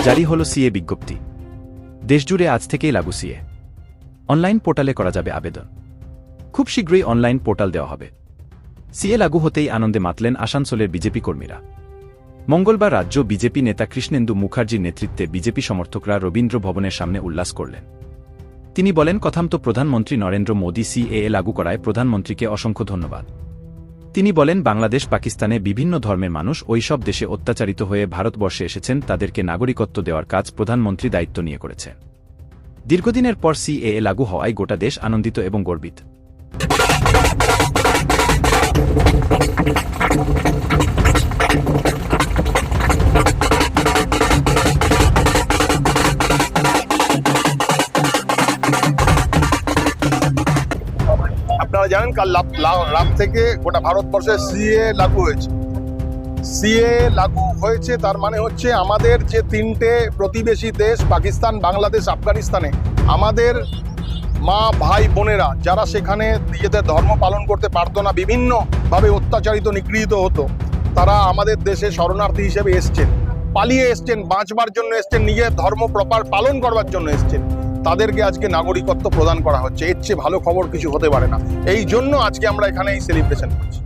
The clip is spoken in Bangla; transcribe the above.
জারি হলো সিএ বিজ্ঞপ্তি। দেশজুড়ে আজ থেকেই লাগু সিএ। অনলাইন পোর্টালে করা যাবে আবেদন। খুব শীঘ্রই অনলাইন পোর্টাল দেওয়া হবে। সিএ লাগু হতেই আনন্দে মাতলেন আসানসোলের বিজেপি কর্মীরা। মঙ্গলবার রাজ্য বিজেপি নেতা কৃষ্ণেন্দু মুখার্জির নেতৃত্বে বিজেপি সমর্থকরা রবীন্দ্র ভবনের সামনে উল্লাস করলেন। তিনি বলেন, কথামতো প্রধানমন্ত্রী নরেন্দ্র মোদী সিএএ লাগু করায় প্রধানমন্ত্রীকে অসংখ্য ধন্যবাদ। তিনি বলেন, বাংলাদেশ, পাকিস্তানে বিভিন্ন ধর্মের মানুষ ওইসব দেশে অত্যাচারিত হয়ে ভারতবর্ষে এসেছেন, তাদেরকে নাগরিকত্ব দেওয়ার কাজ প্রধানমন্ত্রী দায়িত্ব নিয়ে করেছেন। দীর্ঘদিনের পর সিএএ লাগু হওয়ায় গোটা দেশ আনন্দিত এবং গর্বিত। আপনারা জানেন কাল রাত থেকে গোটা ভারতবর্ষে সিএ লাগু হয়েছে। সিএ লাগু হয়েছে তার মানে হচ্ছে আমাদের যে তিনটে প্রতিবেশী দেশ পাকিস্তান, বাংলাদেশ, আফগানিস্তানে আমাদের মা ভাই বোনেরা যারা সেখানে নিজেদের ধর্ম পালন করতে পারতো না, বিভিন্নভাবে অত্যাচারিত নিগৃহীত হতো, তারা আমাদের দেশে শরণার্থী হিসেবে এসছেন, পালিয়ে এসছেন, বাঁচবার জন্য এসছেন, নিজের ধর্ম প্রপার পালন করবার জন্য এসছেন। তাদেরকে আজকে নাগরিকত্ব প্রদান করা হচ্ছে। এর চেয়ে ভালো খবর কিছু হতে পারে না। এই জন্য আজকে আমরা এখানে এই সেলিব্রেশন করছি।